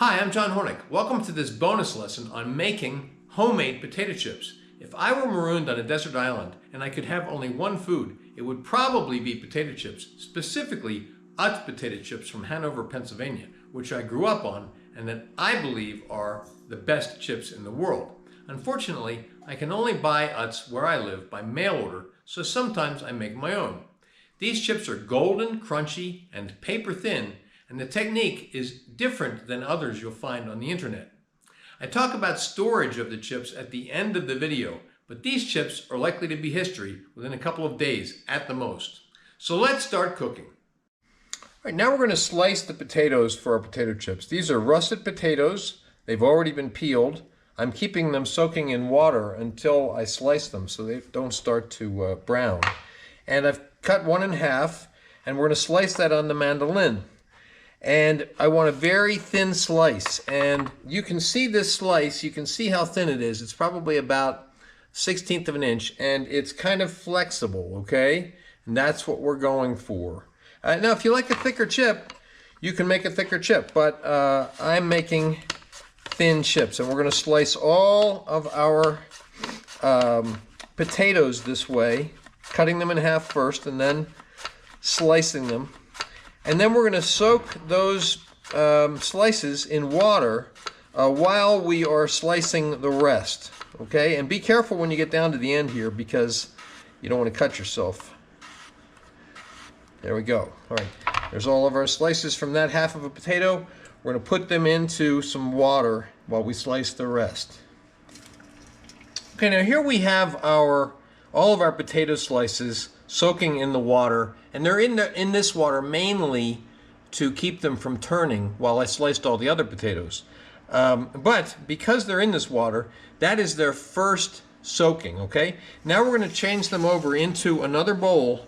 Hi, I'm John Hornick. Welcome to this bonus lesson on making homemade potato chips. If I were marooned on a desert island and I could have only one food, it would probably be potato chips, specifically Utz potato chips from Hanover, Pennsylvania, which I grew up on and that I believe are the best chips in the world. Unfortunately, I can only buy Utz where I live by mail order, so sometimes I make my own. These chips are golden, crunchy, and paper thin, and the technique is different than others you'll find on the internet. I talk about storage of the chips at the end of the video, but these chips are likely to be history within a couple of days at the most. So let's start cooking. All right, now we're going to slice the potatoes for our potato chips. These are russet potatoes. They've already been peeled. I'm keeping them soaking in water until I slice them so they don't start to brown. And I've cut one in half, and we're going to slice that on the mandolin. And I want a very thin slice, and you can see this slice, you can see how thin it is. It's probably about 1/16 of an inch, and it's kind of flexible, okay? And that's what we're going for. Now, if you like a thicker chip, you can make a thicker chip, but I'm making thin chips, and we're going to slice all of our potatoes this way, cutting them in half first, and then slicing them. And then we're going to soak those slices in water while we are slicing the rest. Okay? And be careful when you get down to the end here because you don't want to cut yourself. There we go. All right. There's all of our slices from that half of a potato. We're going to put them into some water while we slice the rest. Okay, now here we have all of our potato slices soaking in the water, and they're in this water mainly to keep them from turning while I sliced all the other potatoes. But because they're in this water, that is their first soaking, okay? Now we're going to change them over into another bowl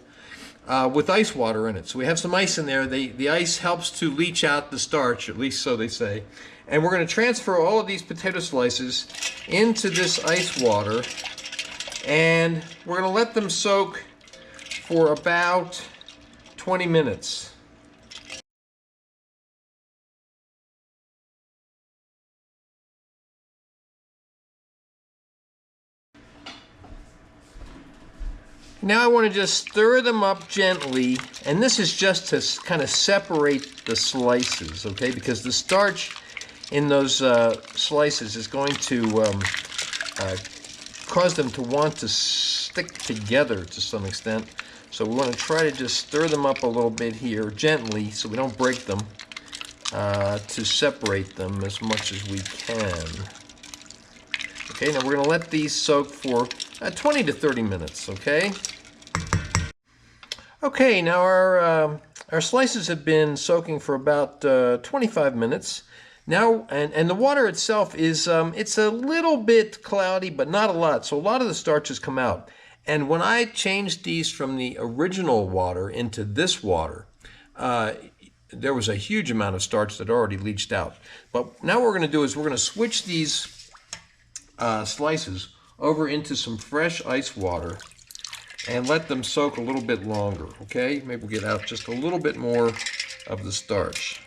with ice water in it. So we have some ice in there. The ice helps to leach out the starch, at least so they say. And we're going to transfer all of these potato slices into this ice water, and we're going to let them soak for about 20 minutes. Now I want to just stir them up gently, and this is just to kind of separate the slices, okay? Because the starch in those slices is going to cause them to want to stick together to some extent. So we want to try to just stir them up a little bit here, gently, so we don't break them, to separate them as much as we can. Okay, now we're going to let these soak for 20 to 30 minutes, okay? Okay, now our slices have been soaking for about 25 minutes. Now, and the water itself is, it's a little bit cloudy, but not a lot, so a lot of the starch has come out. And when I changed these from the original water into this water, there was a huge amount of starch that already leached out. But now what we're going to do is we're going to switch these slices over into some fresh ice water and let them soak a little bit longer, okay? Maybe we'll get out just a little bit more of the starch.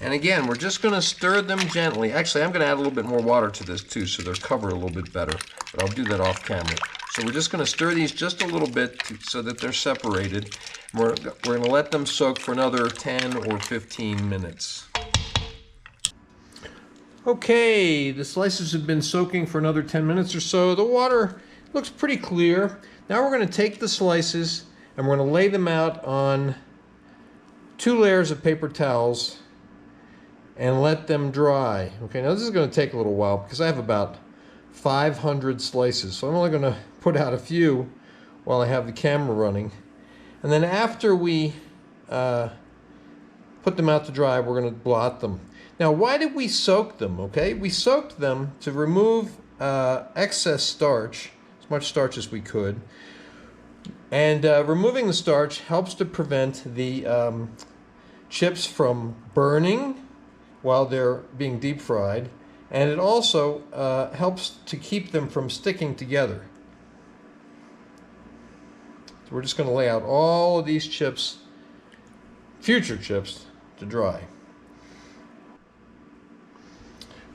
And again, we're just going to stir them gently. Actually, I'm going to add a little bit more water to this too, so they're covered a little bit better. But I'll do that off camera. So we're just going to stir these just a little bit so that they're separated. We're going to let them soak for another 10 or 15 minutes. Okay, the slices have been soaking for another 10 minutes or so. The water looks pretty clear. Now we're going to take the slices and we're going to lay them out on 2 layers of paper towels and let them dry. Okay, now this is going to take a little while because I have about 500 slices, so I'm only going to put out a few while I have the camera running. And then after we put them out to dry, we're going to blot them. Now, why did we soak them? Okay, we soaked them to remove excess starch, as much starch as we could. And removing the starch helps to prevent the chips from burning while they're being deep fried, and it also helps to keep them from sticking together. So we're just going to lay out all of these chips, future chips, to dry.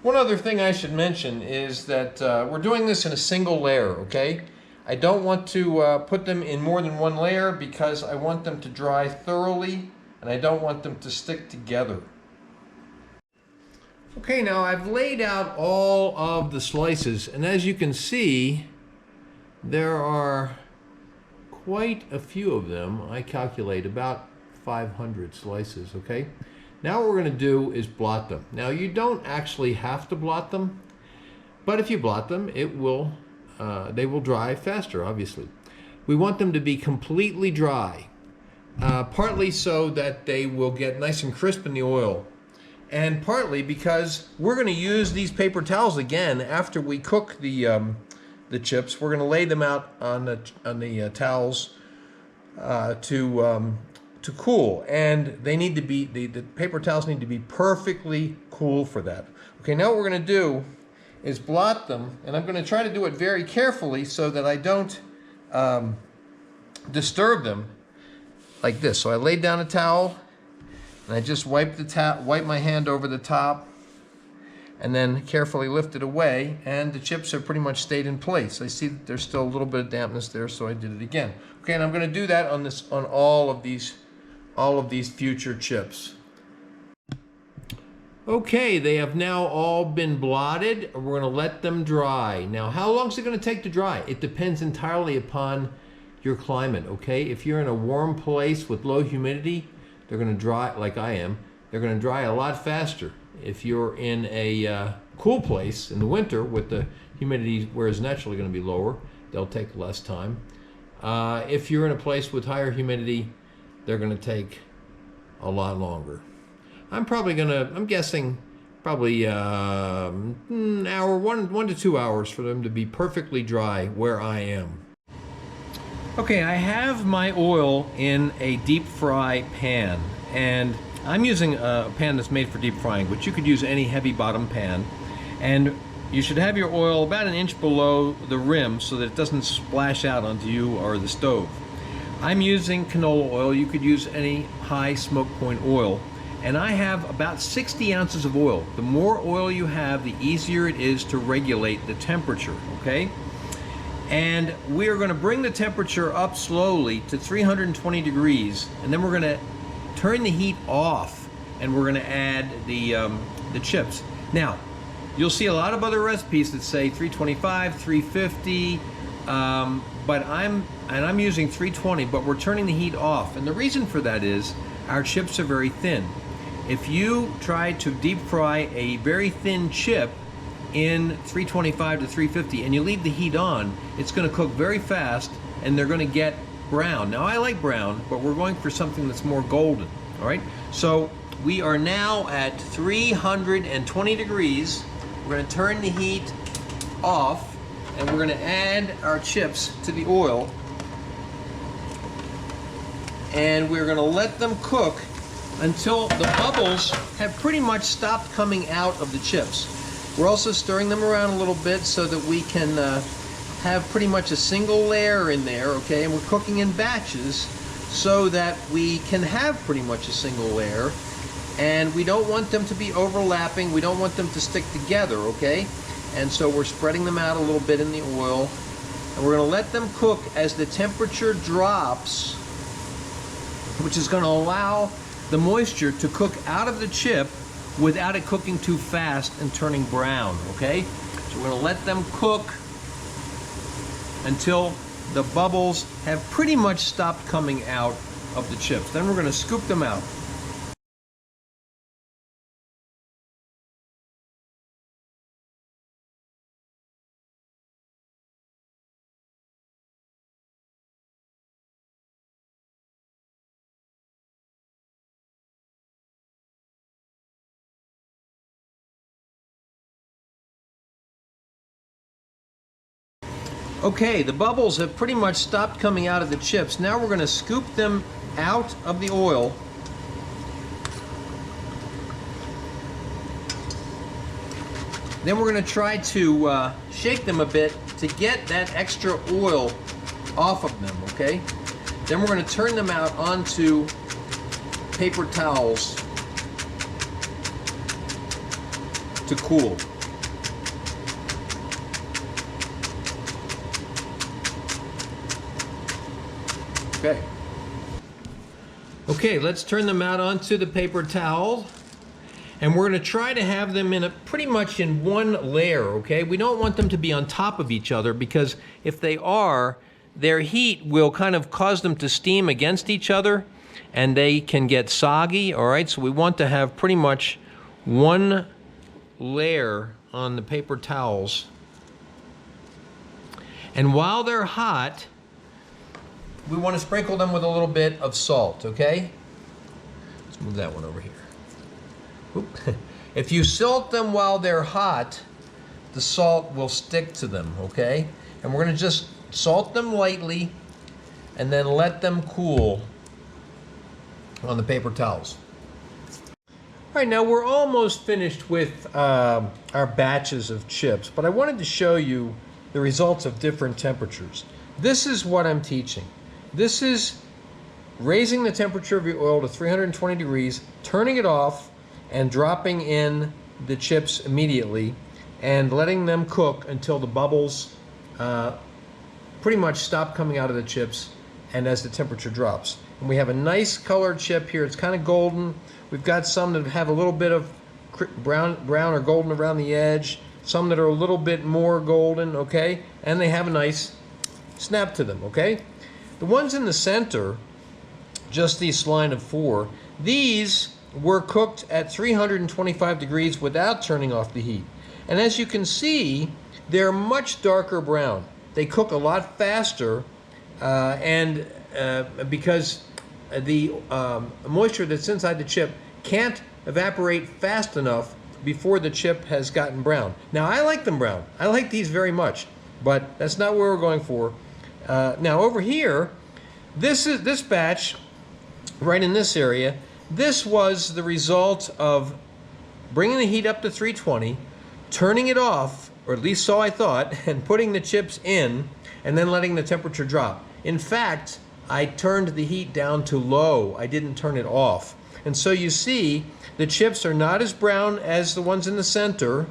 One other thing I should mention is that we're doing this in a single layer, okay? I don't want to put them in more than one layer because I want them to dry thoroughly and I don't want them to stick together. Okay, now I've laid out all of the slices, and as you can see, there are quite a few of them. I calculate about 500 slices, okay? Now what we're going to do is blot them. Now you don't actually have to blot them, but if you blot them, it will they will dry faster, obviously. We want them to be completely dry, partly so that they will get nice and crisp in the oil, and partly because we're going to use these paper towels again after we cook the chips. We're going to lay them out on the towels to cool, and they need to be the paper towels need to be perfectly cool for that. Okay, now what we're going to do is blot them, and I'm going to try to do it very carefully so that I don't disturb them like this. So I laid down a towel and I just wipe my hand over the top and then carefully lift it away, and the chips have pretty much stayed in place. I see that there's still a little bit of dampness there, so I did it again. Okay, and I'm going to do that on all of these future chips. Okay, they have now all been blotted. We're going to let them dry. Now, how long is it going to take to dry? It depends entirely upon your climate, okay? If you're in a warm place with low humidity, they're going to dry, like I am, they're going to dry a lot faster. If you're in a cool place in the winter with the humidity where it's naturally going to be lower, they'll take less time. If you're in a place with higher humidity, they're going to take a lot longer. I'm guessing probably an hour, one to 2 hours for them to be perfectly dry where I am. Okay, I have my oil in a deep fry pan, and I'm using a pan that's made for deep frying, but you could use any heavy bottom pan. And you should have your oil about 1 inch below the rim so that it doesn't splash out onto you or the stove. I'm using canola oil. You could use any high smoke point oil. And I have about 60 ounces of oil. The more oil you have, the easier it is to regulate the temperature, okay? And we are going to bring the temperature up slowly to 320 degrees, and then we're going to turn the heat off, and we're going to add the chips. Now, you'll see a lot of other recipes that say 325, 350, but I'm using 320, but we're turning the heat off. And the reason for that is our chips are very thin. If you try to deep fry a very thin chip in 325 to 350 and you leave the heat on, it's going to cook very fast and they're going to get brown. Now I like brown, but we're going for something that's more golden. All right, so we are now at 320 degrees. We're going to turn the heat off and we're going to add our chips to the oil, and we're going to let them cook until the bubbles have pretty much stopped coming out of the chips. We're also stirring them around a little bit so that we can have pretty much a single layer in there, okay? And we're cooking in batches so that we can have pretty much a single layer, and we don't want them to be overlapping. We don't want them to stick together, okay? And so we're spreading them out a little bit in the oil, and we're going to let them cook as the temperature drops, which is going to allow the moisture to cook out of the chip without it cooking too fast and turning brown, okay? So we're going to let them cook until the bubbles have pretty much stopped coming out of the chips. Then we're going to scoop them out. Okay, the bubbles have pretty much stopped coming out of the chips. Now we're going to scoop them out of the oil. Then we're going to try to shake them a bit to get that extra oil off of them, okay? Then we're going to turn them out onto paper towels to cool. Okay. Okay, let's turn them out onto the paper towel. And we're going to try to have them in pretty much in one layer, okay? We don't want them to be on top of each other, because if they are, their heat will kind of cause them to steam against each other and they can get soggy, all right? So we want to have pretty much one layer on the paper towels. And while they're hot, we want to sprinkle them with a little bit of salt, okay? Let's move that one over here. If you salt them while they're hot, the salt will stick to them, okay? And we're going to just salt them lightly and then let them cool on the paper towels. All right, now we're almost finished with our batches of chips, but I wanted to show you the results of different temperatures. This is what I'm teaching. This is raising the temperature of your oil to 320 degrees, turning it off, and dropping in the chips immediately and letting them cook until the bubbles pretty much stop coming out of the chips and as the temperature drops. And we have a nice colored chip here. It's kind of golden. We've got some that have a little bit of brown or golden around the edge, some that are a little bit more golden, okay? And they have a nice snap to them, okay? The ones in the center, just this line of 4, these were cooked at 325 degrees without turning off the heat. And as you can see, they're much darker brown. They cook a lot faster because the moisture that's inside the chip can't evaporate fast enough before the chip has gotten brown. Now, I like them brown. I like these very much, but that's not where we're going for. Now, over here, this batch, right in this area, this was the result of bringing the heat up to 320, turning it off, or at least so I thought, and putting the chips in, and then letting the temperature drop. In fact, I turned the heat down to low. I didn't turn it off. And so you see, the chips are not as brown as the ones in the center,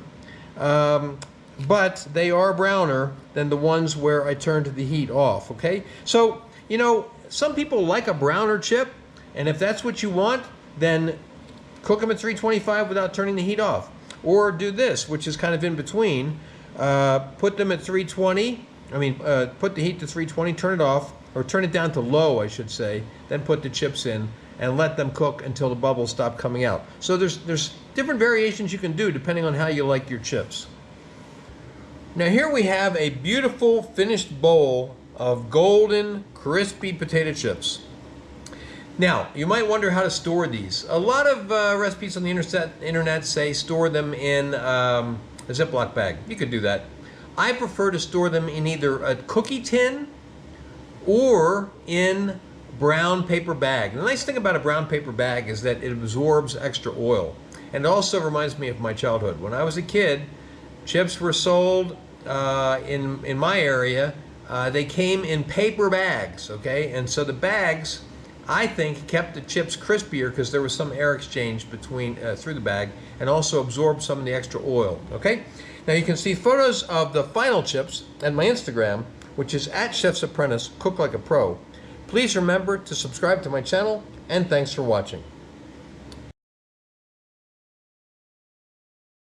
but they are browner than the ones where I turned the heat off, okay? So, you know, some people like a browner chip, and if that's what you want, then cook them at 325 without turning the heat off. Or do this, which is kind of in between. Put them at 320, put the heat to 320, turn it off, or turn it down to low, I should say, then put the chips in and let them cook until the bubbles stop coming out. So there's different variations you can do depending on how you like your chips. Now here we have a beautiful finished bowl of golden, crispy potato chips. Now, you might wonder how to store these. A lot of recipes on the internet say store them in a Ziploc bag. You could do that. I prefer to store them in either a cookie tin or in brown paper bag. The nice thing about a brown paper bag is that it absorbs extra oil. And it also reminds me of my childhood. When I was a kid, chips were sold in my area. They came in paper bags, okay? And so the bags, I think, kept the chips crispier because there was some air exchange between through the bag, and also absorbed some of the extra oil, okay? Now you can see photos of the final chips at my Instagram, which is @ChefsApprentice, Cook Like a Pro. Please remember to subscribe to my channel, and thanks for watching.